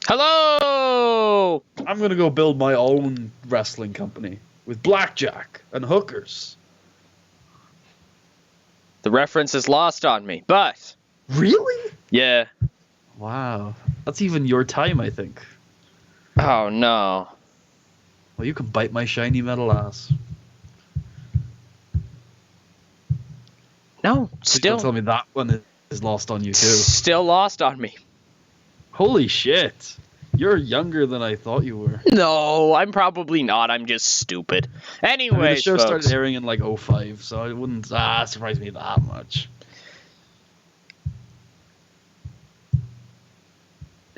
Hello! I'm gonna go build my own wrestling company with blackjack and hookers. The reference is lost on me, but... Really? Yeah. Wow. That's even your time, I think. Oh, no. Well, you can bite my shiny metal ass. No, So still... you'll tell me that one is lost on you, too. Still lost on me. Holy shit. You're younger than I thought you were. No, I'm probably not. I'm just stupid. Anyways, I mean, the show folks. started airing in, like, 05, so it wouldn't surprise me that much.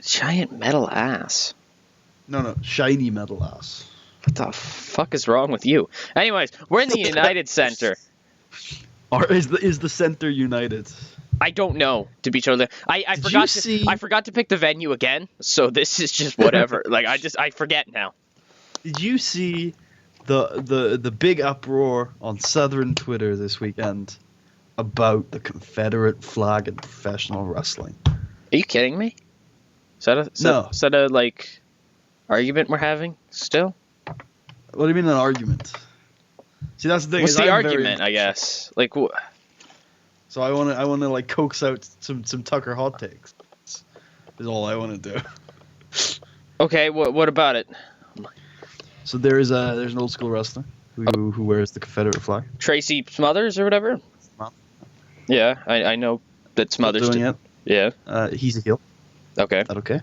Giant metal ass. No, shiny metal ass. What the fuck is wrong with you? Anyways, we're in the United Center. Or is the center united? I don't know, to be totally. I forgot to pick the venue again, so this is just whatever. Like I forget now. Did you see the big uproar on Southern Twitter this weekend about the Confederate flag in professional wrestling? Are you kidding me? Is that a like argument we're having still? What do you mean an argument? See, that's the thing. What's the argument? I guess like. So I want to like coax out some Tucker hot takes. Is all I want to do. Okay, what about it? So there's an old school wrestler who wears the Confederate flag. Tracy Smothers or whatever. Yeah, I know that Smothers doing it. Yeah. He's a heel. Okay. Is that okay?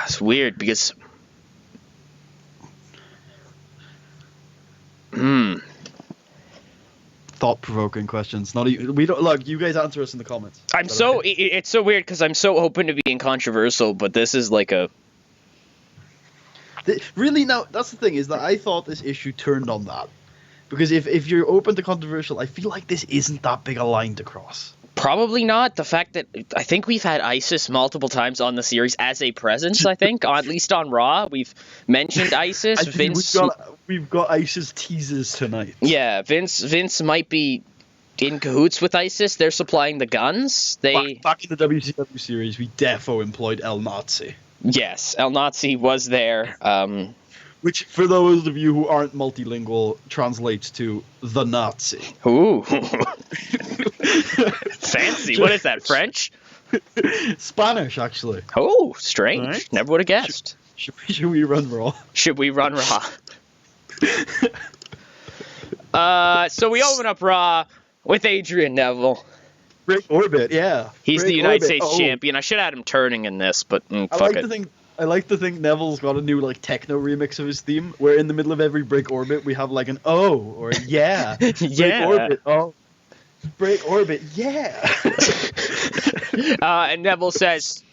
It's weird because. Thought-provoking questions. We don't look. You guys answer us in the comments. It's so weird because I'm so open to being controversial, but this is like a. Really, now that's the thing is that I thought this issue turned on that, because if you're open to controversial, I feel like this isn't that big a line to cross. Probably not. The fact that I think we've had ISIS multiple times on the series as a presence. I think, at least on Raw, we've mentioned ISIS. We've got ISIS teasers tonight. Yeah, Vince might be in cahoots with ISIS. They're supplying the guns. Back in the WCW series, we defo employed El Nazi. Yes, El Nazi was there. Which, for those of you who aren't multilingual, translates to the Nazi. Ooh. Fancy. What is that, French? Spanish, actually. Oh, strange. Right. Never would have guessed. Should we run Raw? Should we run Raw? So we open up Raw with Adrian Neville. Break Orbit, yeah. He's the United States champion. I should have had him turning in this, but fuck it. I like to think Neville's got a new like techno remix of his theme, where in the middle of every break orbit we have like an oh or a yeah. Yeah. Break orbit, oh. Break orbit, yeah. And Neville says,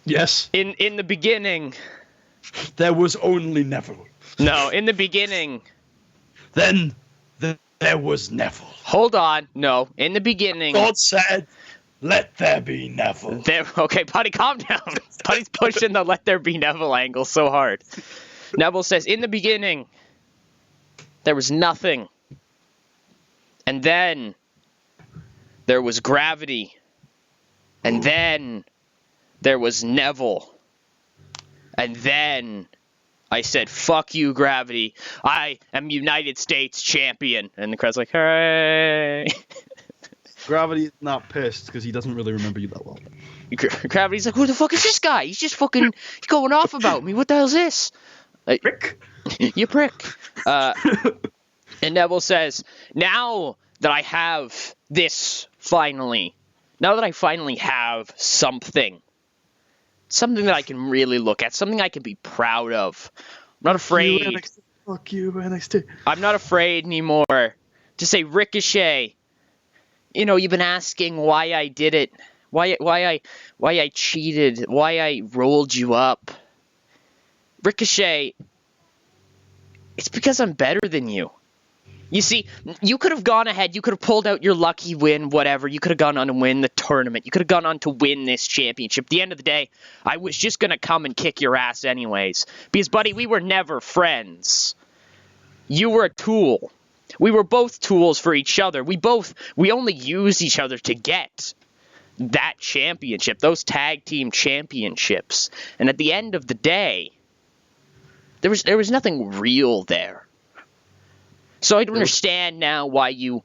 yes. In the beginning, there was only Neville. No, in the beginning. Then there was Neville. Hold on. No, in the beginning. God said, let there be Neville. Okay, buddy, calm down. Buddy's pushing the let there be Neville angle so hard. Neville says, in the beginning, there was nothing. And then there was gravity. And then there was Neville. And then I said, fuck you, gravity. I am United States champion. And the crowd's like, hooray. Gravity's not pissed because he doesn't really remember you that well. Gravity's like, who the fuck is this guy? He's just fucking going off about me. What the hell is this? Like, prick. You prick. And Neville says, now that I have this finally, now that I finally have something that I can really look at, something I can be proud of. I'm not afraid. Fuck you, NXT. I'm not afraid anymore to say, Ricochet, you know, you've been asking why I did it, why I cheated, why I rolled you up. Ricochet, it's because I'm better than you. You see, you could have gone ahead, you could have pulled out your lucky win, whatever. You could have gone on to win the tournament. You could have gone on to win this championship. At the end of the day, I was just going to come and kick your ass anyways. Because, buddy, we were never friends. You were a tool. We were both tools for each other. We only used each other to get that championship, those tag team championships. And at the end of the day, there was nothing real there. So I don't understand now why you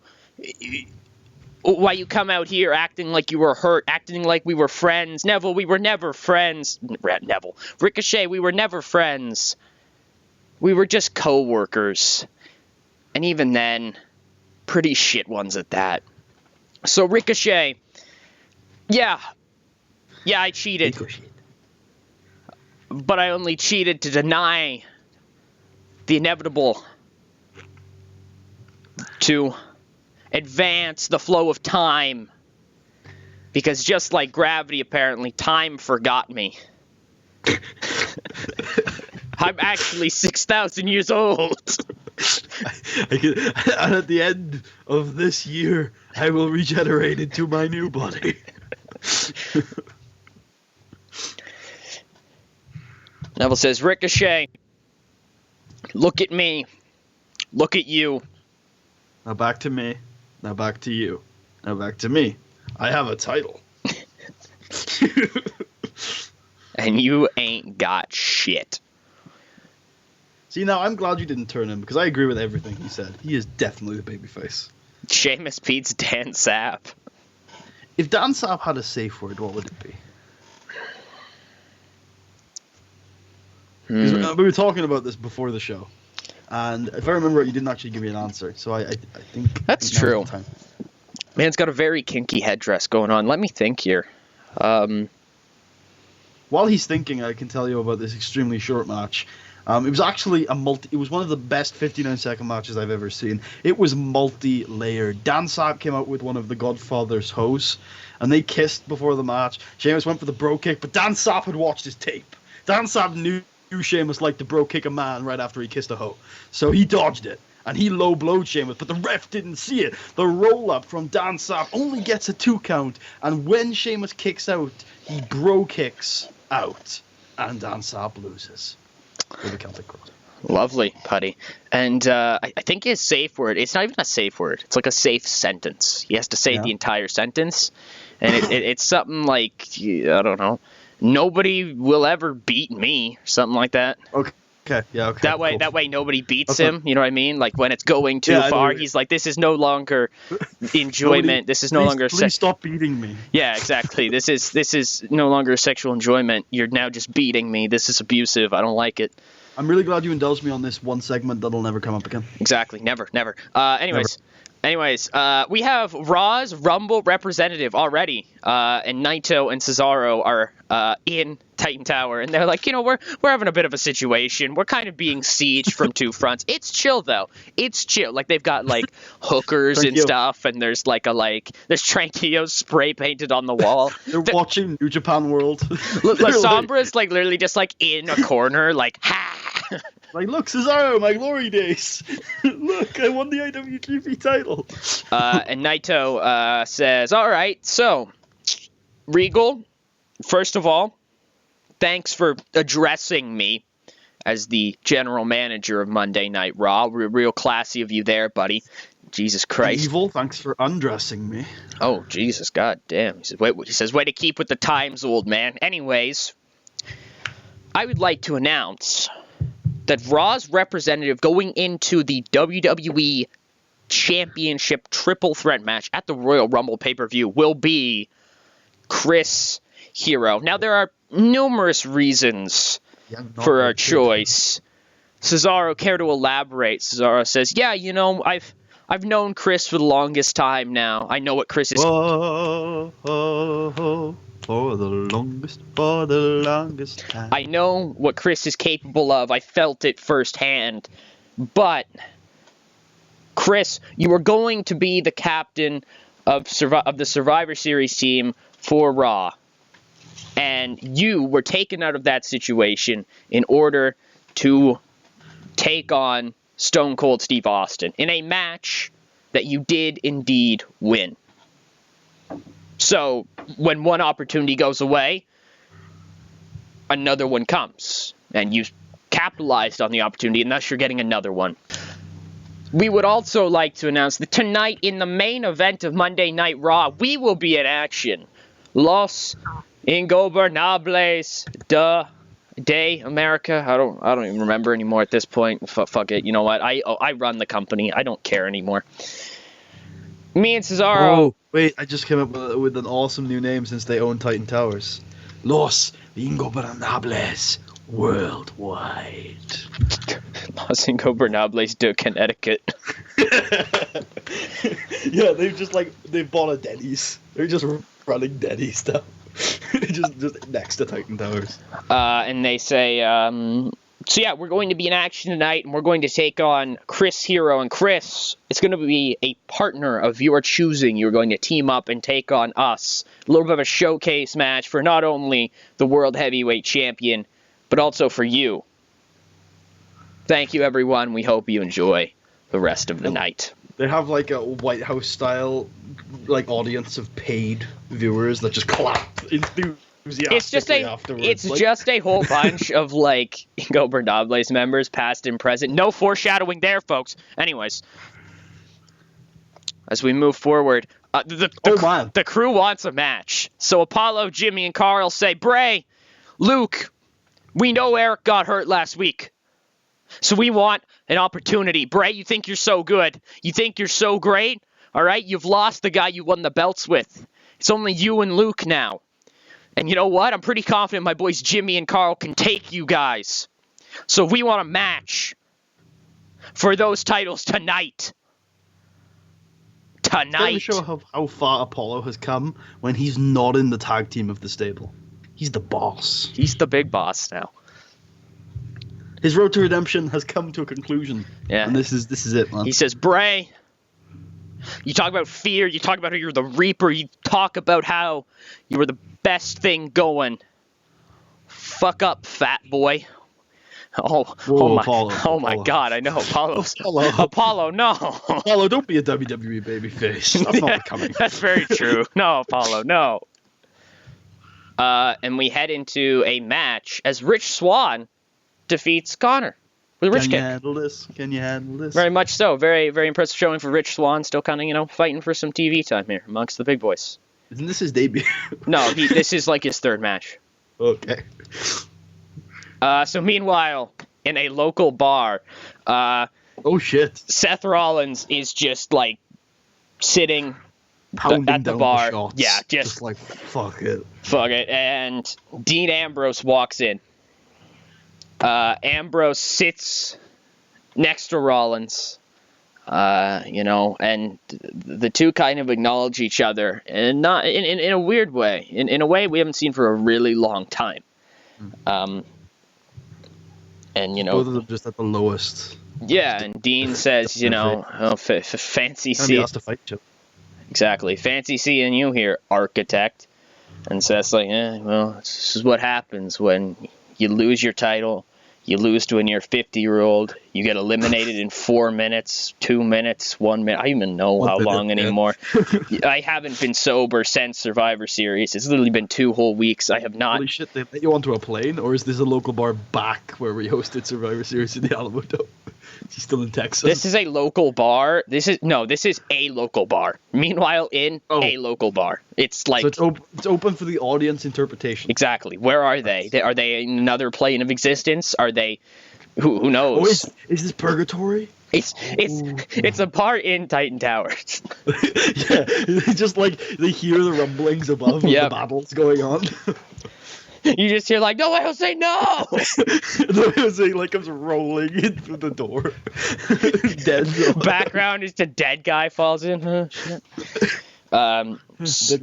come out here acting like you were hurt, acting like we were friends. Neville, we were never friends. Neville. Ricochet, we were never friends. We were just co-workers. And even then, pretty shit ones at that. So Ricochet, yeah, I cheated. But I only cheated to deny the inevitable, to advance the flow of time. Because just like gravity, apparently, time forgot me. I'm actually 6,000 years old. And at the end of this year, I will regenerate into my new body. Neville says, Ricochet, look at me. Look at you. Now back to me. Now back to you. Now back to me. I have a title. And you ain't got shit. See, now I'm glad you didn't turn him, because I agree with everything he said. He is definitely the babyface. Sheamus beats Dan Sapp. If Dan Sapp had a safe word, what would it be? 'Cause we were talking about this before the show, and if I remember right, you didn't actually give me an answer. So I think that's true. Man's got a very kinky headdress going on. Let me think here. While he's thinking, I can tell you about this extremely short match. It was actually it was one of the best 59-second matches I've ever seen. It was multi-layered. Dan Sapp came out with one of the Godfather's hoes, and they kissed before the match. Sheamus went for the bro kick, but Dan Sapp had watched his tape. Dan Sapp knew Sheamus liked to bro kick a man right after he kissed a hoe, so he dodged it. And he low-blowed Sheamus, but the ref didn't see it. The roll-up from Dan Sapp only gets a 2 count, and when Sheamus kicks out, he bro kicks out, and Dan Sapp loses with a Celtic Cross. Lovely, Putty. And I think his safe word, it's not even a safe word. It's like a safe sentence. He has to say the entire sentence. And it's something like, I don't know, nobody will ever beat me, or something like that. Okay. Yeah, okay. That way nobody beats him, you know what I mean? Like when it's going too far, he's like, this is no longer enjoyment. This is no longer please stop beating me. Yeah, exactly. This is no longer sexual enjoyment. You're now just beating me. This is abusive. I don't like it. I'm really glad you indulged me on this one segment that'll never come up again. Exactly. Never. Anyways, we have Raw's Rumble representative already, and Naito and Cesaro are in Titan Tower, and they're like, we're having a bit of a situation. We're kind of being sieged from two fronts. It's chill though. It's chill. Like they've got like hookers and stuff, and there's there's Tranquillos spray painted on the wall. They're watching New Japan World. La Sombra's like literally just like in a corner, like ha. Like, look, Cesaro, my glory days. Look, I won the IWGP title. And Naito says, all right, so, Regal, first of all, thanks for addressing me as the general manager of Monday Night Raw. Real classy of you there, buddy. Jesus Christ. Evil, thanks for undressing me. Oh, Jesus, god damn. He says, way to keep with the times, old man. Anyways, I would like to announce that Raw's representative going into the WWE Championship Triple Threat match at the Royal Rumble pay-per-view will be Chris Hero. Now, there are numerous reasons for our choice. Cesaro, care to elaborate? Cesaro says, yeah, I've known Chris for the longest time now. I know what Chris is... For the longest time. I know what Chris is capable of. I felt it firsthand. But, Chris, you are going to be the captain of the Survivor Series team for Raw. And you were taken out of that situation in order to take on Stone Cold Steve Austin in a match that you did indeed win. So, when one opportunity goes away, another one comes. And you capitalized on the opportunity, and thus you're getting another one. We would also like to announce that tonight in the main event of Monday Night Raw, we will be in action. Los Ingobernables de America. I don't even remember anymore at this point. Fuck it. You know what? I run the company. I don't care anymore. Me and Cesaro. Oh, wait, I just came up with an awesome new name since they own Titan Towers. Los Ingobernables Worldwide. Los Ingobernables de Connecticut. Yeah, they've bought a Denny's. They're just running Denny's now. just next to Titan Towers. And they say, so yeah, we're going to be in action tonight, and we're going to take on Chris Hero. And Chris, it's going to be a partner of your choosing. You're going to team up and take on us. A little bit of a showcase match for not only the World Heavyweight Champion, but also for you. Thank you, everyone. We hope you enjoy the rest of the night. They have like a White House style audience of paid viewers that just clap enthusiastically afterwards. It's just a whole bunch of Ingobernables members, past and present. No foreshadowing there, folks. Anyways, as we move forward, the crew wants a match. So Apollo, Jimmy, and Carl say, Bray, Luke, we know Eric got hurt last week. So we want an opportunity. Bray, you think you're so good. You think you're so great. All right? You've lost the guy you won the belts with. It's only you and Luke now. And you know what? I'm pretty confident my boys Jimmy and Carl can take you guys. So we want a match for those titles tonight. Tonight. Does show how far Apollo has come when he's not in the tag team of the stable. He's the boss. He's the big boss now. His road to redemption has come to a conclusion. Yeah. And this is it, man. He says, Bray, you talk about fear, you talk about how you're the Reaper, you talk about how you were the best thing going. Fuck up, fat boy. Apollo. My God, I know. Apollo, no. Apollo, don't be a WWE babyface. That's not coming. That's very true. No, Apollo, no. And we head into a match as Rich Swann defeats Connor with a Rich Kick. Can you handle this? Very much so. Very, very impressive showing for Rich Swann. Still kind of, fighting for some TV time here amongst the big boys. Isn't this his debut? No, this is his third match. Okay. So meanwhile, in a local bar, oh shit, Seth Rollins is just sitting pounding at the down bar. The shots. Yeah, just fuck it. Fuck it. And Dean Ambrose walks in. Ambrose sits next to Rollins, and the two kind of acknowledge each other, and not in a weird way, in a way we haven't seen for a really long time. And both of them just at the lowest. Yeah, and Dean says, fancy seeing. Exactly, fancy seeing you here, architect. And Seth's this is what happens when you lose your title. You lose to a near 50-year-old. You get eliminated in 4 minutes, 2 minutes, 1 minute. I don't even know how long anymore. I haven't been sober since Survivor Series. It's literally been 2 whole weeks. I have not. Holy shit, they let you onto a plane? Or is this a local bar back where we hosted Survivor Series in the Alamo Dome? He's still in Texas. This is a local bar. This is a local bar. Meanwhile, a local bar. It's so it's open for the audience interpretation. Exactly. Where are they? Are they in another plane of existence? Are they? Who knows? Oh, is this purgatory? It's a bar in Titan Towers. Yeah, just they hear the rumblings above the battles going on. You just hear no way, Jose, no! No way, Jose comes rolling in through the door. Dead. Background is the dead guy falls in. Shit. Dead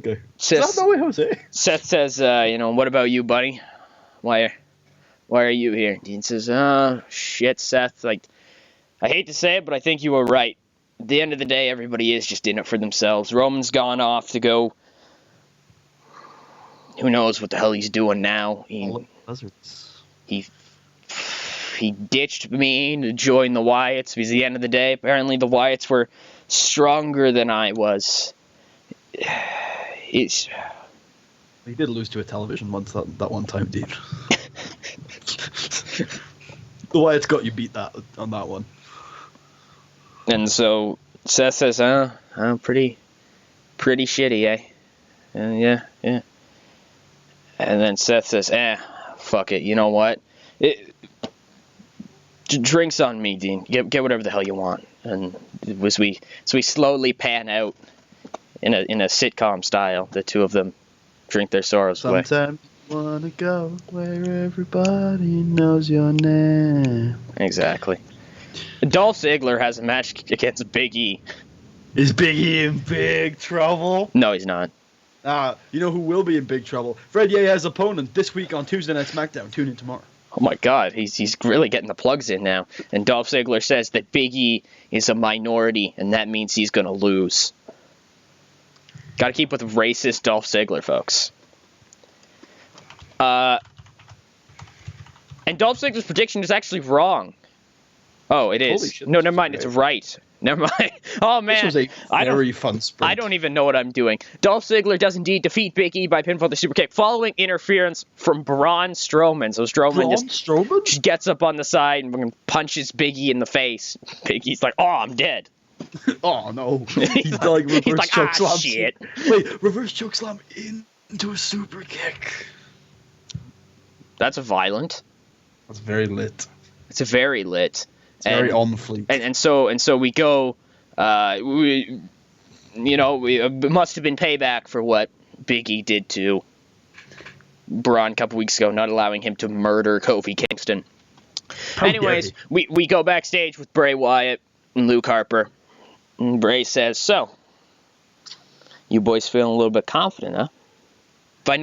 guy. No way, Jose. Seth says, what about you, buddy? Why are you here? Dean says, shit, Seth. I hate to say it, but I think you were right. At the end of the day, everybody is just in it for themselves. Roman's gone off to go. Who knows what the hell he's doing now? He ditched me to join the Wyatts because at the end of the day, apparently the Wyatts were stronger than I was. He did lose to a television once that one time, Dean. The Wyatts got you beat on that one. And so Seth says, pretty shitty, eh? Yeah. And then Seth says, fuck it, you know what? Drinks on me, Dean. Get whatever the hell you want. And as we slowly pan out in a sitcom style, the two of them drink their sorrows away. Sometimes you wanna go where everybody knows your name. Exactly. Dolph Ziggler has a match against Big E. Is Big E in big trouble? No, he's not. You know who will be in big trouble? Fred Yeah's opponent this week on Tuesday Night SmackDown. Tune in tomorrow. Oh my God, he's really getting the plugs in now. And Dolph Ziggler says that Big E is a minority, and that means he's gonna lose. Got to keep with racist Dolph Ziggler, folks. And Dolph Ziggler's prediction is actually wrong. Oh, it is. Shit, no, never mind. It's right. Never mind. Oh, man. This was a very fun sprint. I don't even know what I'm doing. Dolph Ziggler does indeed defeat Big E by pinfall with the super kick following interference from Braun Strowman. So Strowman just gets up on the side and punches Big E in the face. Big E's like, oh, I'm dead. Oh, no. He's like reverse choke slam. Shit. Wait, reverse choke slam into a super kick. That's violent. That's very lit. It's very lit. It's very on fleek. And so we go. It must have been payback for what Big E did to Braun a couple weeks ago, not allowing him to murder Kofi Kingston. Anyways, we go backstage with Bray Wyatt and Luke Harper. And Bray says, "So, you boys feeling a little bit confident, huh? By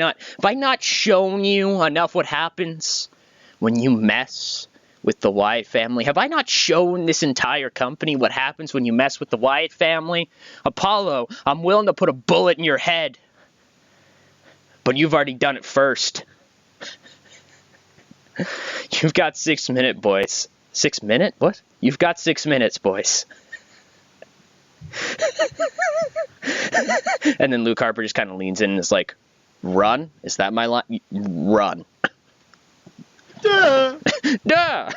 not showing you enough what happens when you mess with the Wyatt family? Have I not shown this entire company what happens when you mess with the Wyatt family? Apollo, I'm willing to put a bullet in your head, but you've already done it first. You've got 6 minutes, boys. 6 minutes? What? You've got 6 minutes, boys." And then Luke Harper just kind of leans in and is like, "Run? Is that my line? Run." Duh! Duh!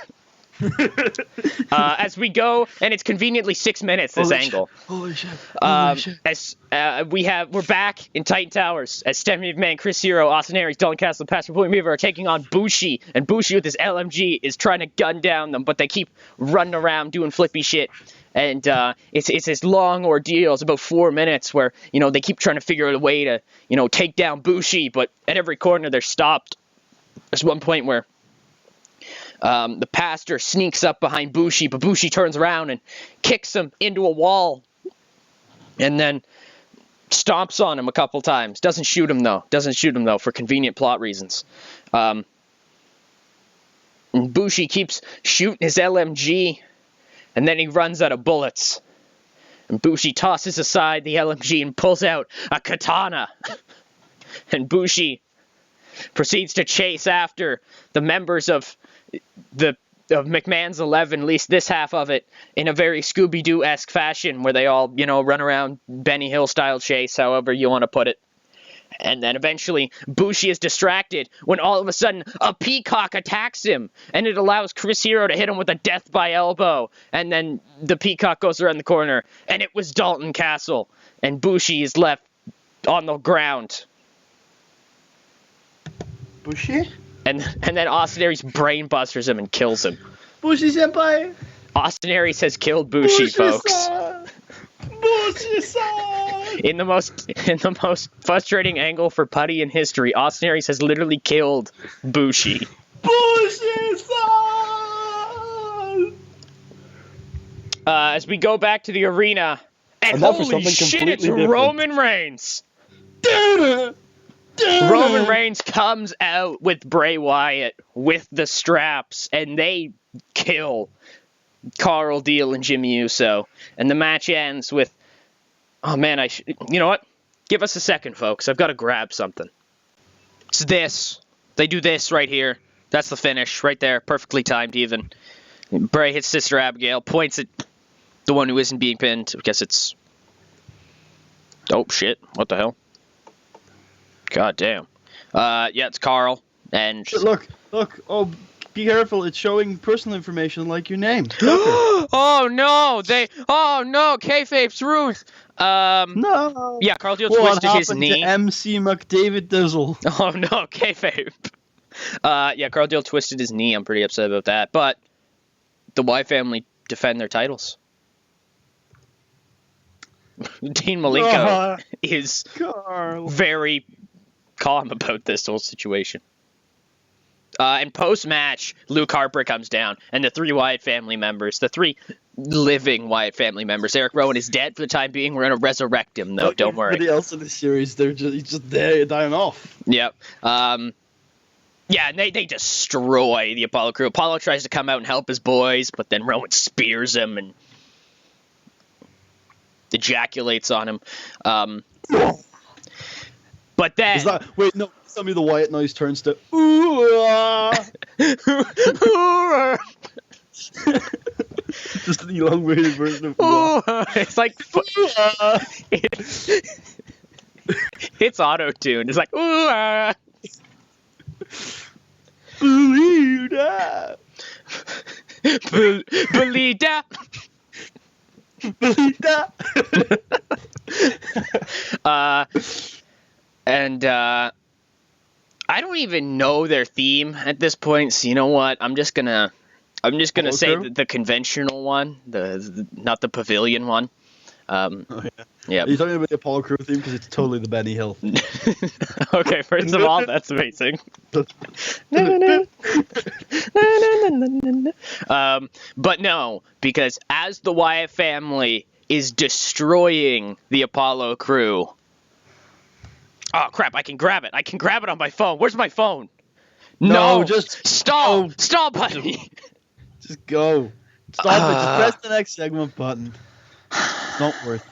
As we go, and it's conveniently 6 minutes, this angle. Holy shit. As we're back in Titan Towers as Stephanie McMahon, Chris Hero, Austin Aries, Dalton Castle, and Pastor William Beaver are taking on Bushi, and Bushi with his LMG is trying to gun down them, but they keep running around doing flippy shit. And it's this long ordeal. It's about 4 minutes where, they keep trying to figure out a way to, take down Bushi, but at every corner they're stopped. There's one point where the pastor sneaks up behind Bushi, but Bushi turns around and kicks him into a wall and then stomps on him a couple times. Doesn't shoot him though for convenient plot reasons. And Bushi keeps shooting his LMG, and then he runs out of bullets. And Bushi tosses aside the LMG and pulls out a katana. And Bushi proceeds to chase after the members of McMahon's 11, at least this half of it, in a very Scooby-Doo-esque fashion, where they all, run around Benny Hill-style chase, however you want to put it. And then eventually, Bushi is distracted when all of a sudden a peacock attacks him, and it allows Chris Hero to hit him with a death by elbow. And then the peacock goes around the corner, and it was Dalton Castle, and Bushi is left on the ground. Bushi? And then Austin Aries brainbusters him and kills him. Bushi senpai! Austin Aries has killed Bushi, folks. Bushi-san! In the most frustrating angle for Putty in history, Austin Aries has literally killed Bushi. Bushi-san! As we go back to the arena, and holy shit, it's Roman Reigns! Roman Reigns comes out with Bray Wyatt with the straps, and they kill Carl Deal and Jimmy Uso. And the match ends with, oh man, you know what? Give us a second, folks. I've got to grab something. It's this. They do this right here. That's the finish right there. Perfectly timed even. Bray hits Sister Abigail, points at the one who isn't being pinned. I guess it's... Oh, shit. What the hell? God damn. Yeah, it's Carl. And Look. Oh, be careful. It's showing personal information like your name. Oh no! Kayfabe's Ruth. No. Yeah, Carl Deal What twisted his happened knee. to MC McDavid Dizzle? Oh no, kayfabe. Yeah, Carl Deal twisted his knee. I'm pretty upset about that. But the Y family defend their titles. Dean Malenko is very calm about this whole situation. And post-match, Luke Harper comes down, and the three Wyatt family members, the three living Wyatt family members, Eric Rowan is dead for the time being. We're going to resurrect him, though. Don't worry. Everybody else in the series, he's just there, dying off. Yep. Yeah, and they destroy the Apollo crew. Apollo tries to come out and help his boys, but then Rowan spears him and ejaculates on him. But then... Wait, no. Tell me the Wyatt noise turns to ooh. Just an elongated version of it's like it's auto-tuned. It's like ooh. Believe that. Believe that. Believe that. I don't even know their theme at this point, so you know what? I'm just gonna say the conventional one, not the pavilion one. Yeah. Are you talking about the Apollo crew theme? Because it's totally the Benny Hill theme. Okay, first of all, that's amazing. But no, because as the Wyatt family is destroying the Apollo crew. Oh, crap, I can grab it. I can grab it on my phone. Where's my phone? No, just stall. Go. Stall button. Just go. Stop it. Just press the next segment button. It's not worth it.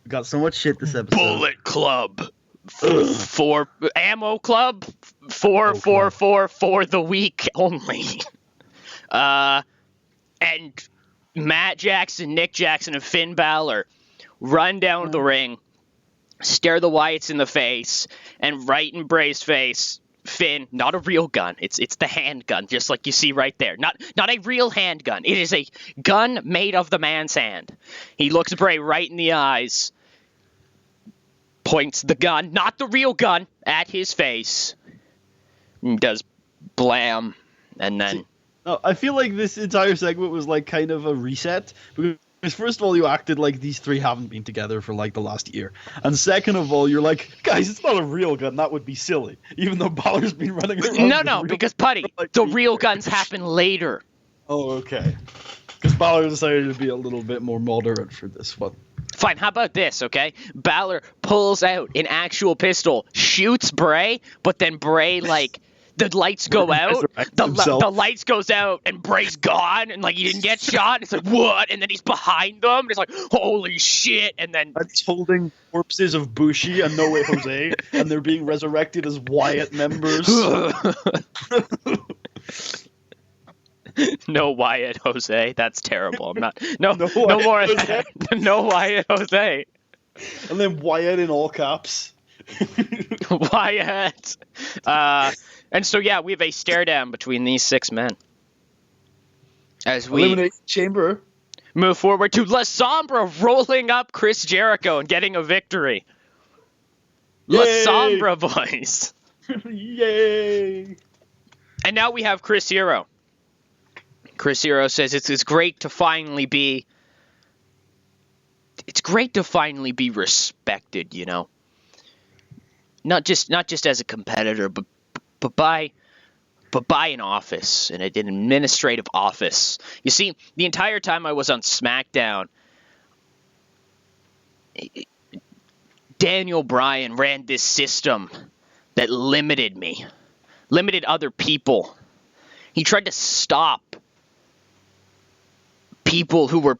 We got so much shit this episode. Bullet Club. For Ammo Club. For the week only. And Matt Jackson, Nick Jackson, and Finn Balor run down the ring, stare the Wyatts in the face, and right in Bray's face, Finn, not a real gun. It's the handgun, just like you see right there. Not a real handgun. It is a gun made of the man's hand. He looks Bray right in the eyes, points the gun, not the real gun, at his face, and does blam, and then... No, I feel like this entire segment was like kind of a reset, because first of all, you acted like these three haven't been together for like the last year, and second of all, you're like, guys, it's not a real gun. That would be silly, even though Balor's been running around. No, because Putty, the real guns happen later. Oh, okay. Because Balor decided to be a little bit more moderate for this one. Fine, how about this, okay? Balor pulls out an actual pistol, shoots Bray, but then Bray, like, the lights go out, the lights goes out, and Bray's gone, and, like, he didn't get shot. It's like, what? And then he's behind them, and it's like, holy shit, and then... It's holding corpses of Bushi and No Way Jose, and they're being resurrected as Wyatt members. No Wyatt Jose. That's terrible. I'm not... No more of that. No Wyatt Jose. And then Wyatt in all caps. Wyatt. And so, yeah, we have a stare down between these six men. As we eliminate Chamber. Move forward to La Sombra rolling up Chris Jericho and getting a victory. Yay! La Sombra, boys. Yay! And now we have Chris Hero. Chris Hero says it's great to finally be... It's great to finally be respected, you know. Not just as a competitor, but by an office, an administrative office. You see, the entire time I was on SmackDown, Daniel Bryan ran this system that limited me, limited other people. He tried to stop people who were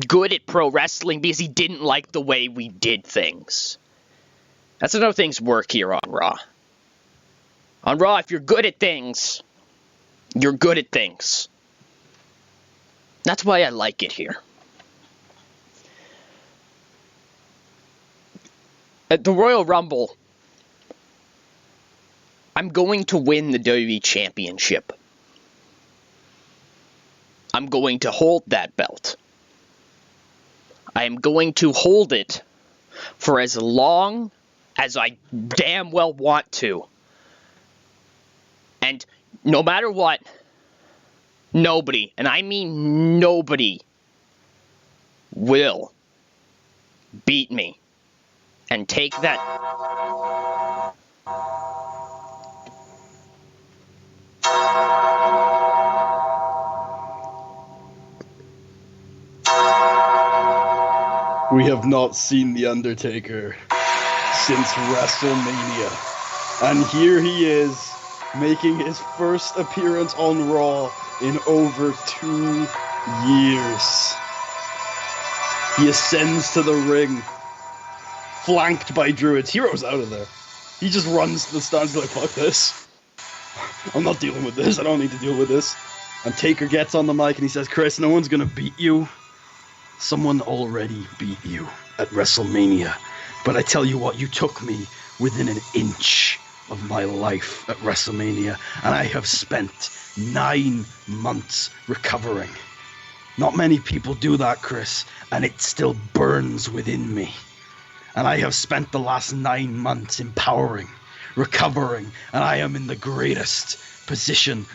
good at pro wrestling because he didn't like the way we did things. That's how things work here on Raw. On Raw, if you're good at things, you're good at things. That's why I like it here. At the Royal Rumble, I'm going to win the WWE Championship. I'm going to hold that belt. I am going to hold it for as long as I damn well want to. And no matter what, nobody, and I mean nobody, will beat me and take that. We have not seen The Undertaker since WrestleMania. And here he is, making his first appearance on Raw in over 2 years. He ascends to the ring, flanked by Druids. Hero's out of there. He just runs to the stands like, fuck this. I'm not dealing with this. I don't need to deal with this. And Taker gets on the mic and he says, Chris, no one's going to beat you. Someone already beat you at WrestleMania. But I tell you what, you took me within an inch of my life at WrestleMania. And I have spent 9 months recovering. Not many people do that, Chris. And it still burns within me. And I have spent the last 9 months empowering, recovering. And I am in the greatest position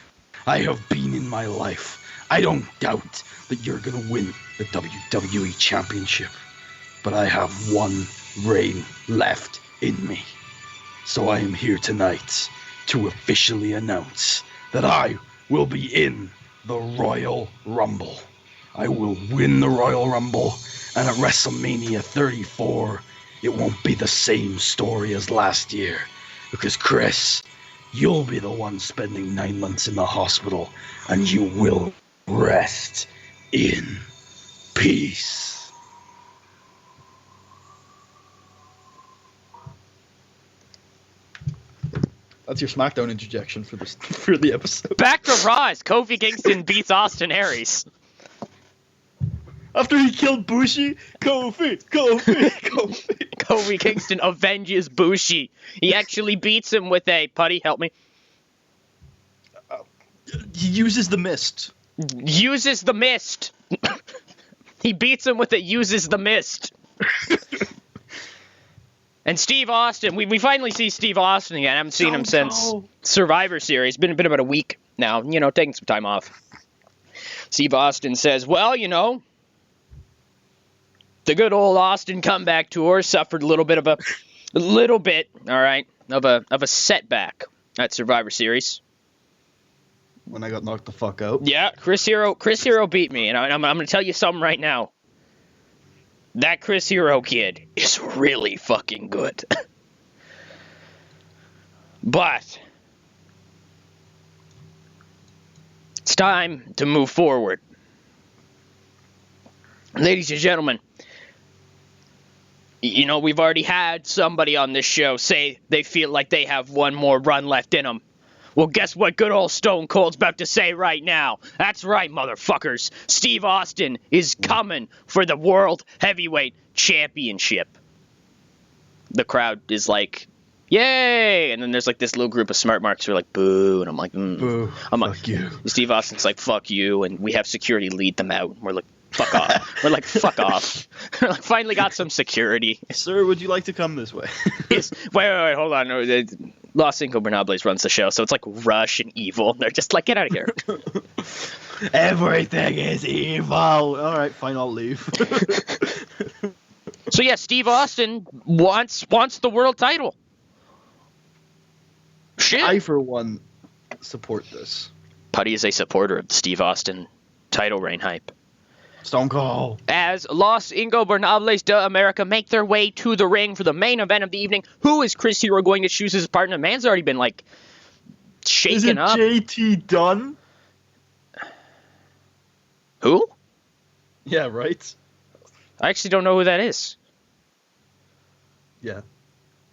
I have been in my life. I don't doubt that you're going to win the WWE Championship. But I have one reign left in me. So I am here tonight to officially announce that I will be in the Royal Rumble. I will win the Royal Rumble, and at WrestleMania 34, it won't be the same story as last year. Because Chris, you'll be the one spending 9 months in the hospital, and you will rest in peace. That's your SmackDown interjection for the episode. Back to Raw as Kofi Kingston beats Austin Aries. After he killed Bushi, Kofi. Kofi Kingston avenges Bushi. He actually beats him with a putty. Help me. He uses the mist. Uses the mist. He beats him with it. Uses the mist. And Steve Austin, we finally see Steve Austin again. I haven't seen him since Survivor Series. Been about a week now, taking some time off. Steve Austin says, well, the good old Austin comeback tour suffered a little bit, all right, of a setback at Survivor Series. When I got knocked the fuck out. Yeah, Chris Hero beat me, and I'm going to tell you something right now. That Chris Hero kid is really fucking good. But it's time to move forward. Ladies and gentlemen, we've already had somebody on this show say they feel like they have one more run left in them. Well, guess what good old Stone Cold's about to say right now? That's right, motherfuckers. Steve Austin is coming for the World Heavyweight Championship. The crowd is like, yay! And then there's like this little group of smart marks who are like, boo. And I'm like, boo. I'm like, fuck you. Steve Austin's like, fuck you. And we have security lead them out. We're like, fuck off. We're like, fuck off. We're like, finally got some security. Sir, would you like to come this way? Yes. Wait, hold on. No, Los Ingobernables runs the show, so it's like Rush and Evil. They're just like, get out of here. Everything is evil. All right, fine, I'll leave. So yeah, Steve Austin wants the world title. Shit. I, for one, support this. Putty is a supporter of the Steve Austin title reign hype. Stone Cold. As Los Ingobernables de America make their way to the ring for the main event of the evening, who is Chris Hero going to choose as his partner? Man's already been, shaken up. Is it JT Dunn? Who? Yeah, right? I actually don't know who that is. Yeah.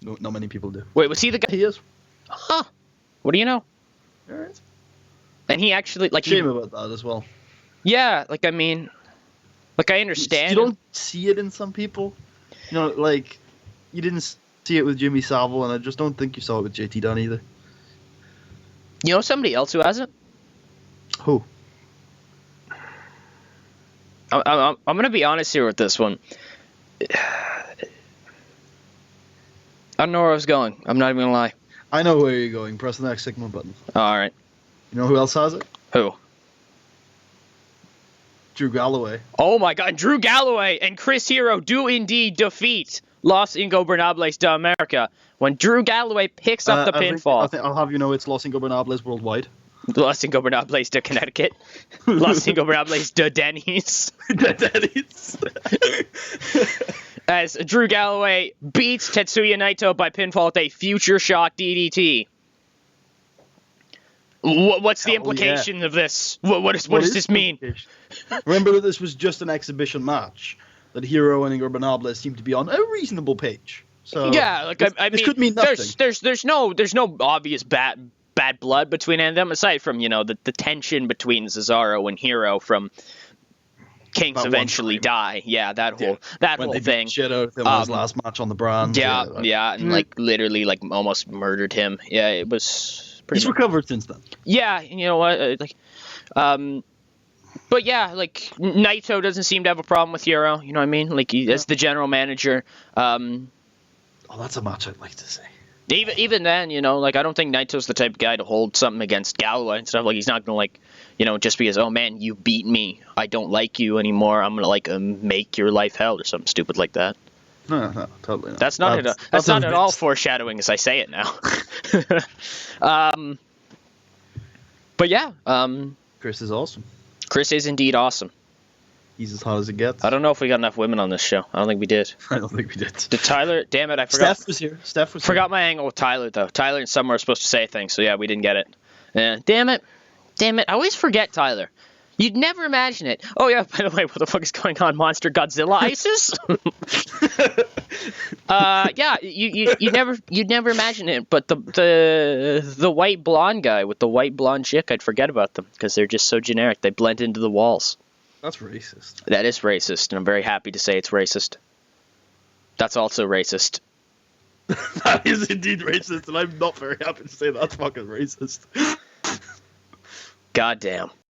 No, not many people do. Wait, was he the guy? He is. Huh. What do you know? All right. And he actually, Shame about that as well. Yeah, I understand. You don't see it in some people. You didn't see it with Jimmy Savile, and I just don't think you saw it with JT Dunn either. You know somebody else who hasn't? Who? I'm going to be honest here with this one. I don't know where I was going. I'm not even going to lie. I know where you're going. Press the next Sigma button. Oh, all right. You know who else has it? Who? Drew Galloway. Oh my God, Drew Galloway and Chris Hero do indeed defeat Los Ingobernables de America when Drew Galloway picks up the pinfall. I think I'll have you know it's Los Ingobernables worldwide. Los Ingobernables de Connecticut. Los Ingobernables de Denny's. The Denny's. As Drew Galloway beats Tetsuya Naito by pinfall with a future shock DDT. What's the implication of this? What does this mean? Remember that this was just an exhibition match. That Hero and Ingobernables seem to be on a reasonable page. So yeah, like I mean, could mean nothing. There's no obvious bad blood between any of them aside from the tension between Cesaro and Hero from Kings That Eventually Die. Yeah, that whole they thing. Beat shit out of him in his last match on the brand. And literally almost murdered him. Yeah, it was. He's recovered since then. Yeah, you know what? But yeah, like Naito doesn't seem to have a problem with Hero. You know what I mean? Like as the general manager. Oh, that's a match I'd like to see. Even then, I don't think Naito's the type of guy to hold something against Galloway and stuff. Like he's not gonna just because oh man you beat me, I don't like you anymore. I'm gonna make your life hell or something stupid like that. No, totally not. That's not at all foreshadowing as I say it now. But yeah, Chris is awesome. Chris is indeed awesome. He's as hot as it gets. I don't know if we got enough women on this show. I don't think we did. I don't think we did. Did Tyler? Damn it, I forgot. Steph was here. Forgot my angle with Tyler though. Tyler and Summer were supposed to say things, so yeah, we didn't get it. Yeah, damn it. I always forget Tyler. You'd never imagine it. Oh yeah, by the way, what the fuck is going on? Monster Godzilla ISIS? Yeah, you'd never imagine it. But the white blonde guy with the white blonde chick, I'd forget about them because they're just so generic. They blend into the walls. That's racist. That is racist, and I'm very happy to say it's racist. That's also racist. That is indeed racist, and I'm not very happy to say that's fucking racist. Goddamn.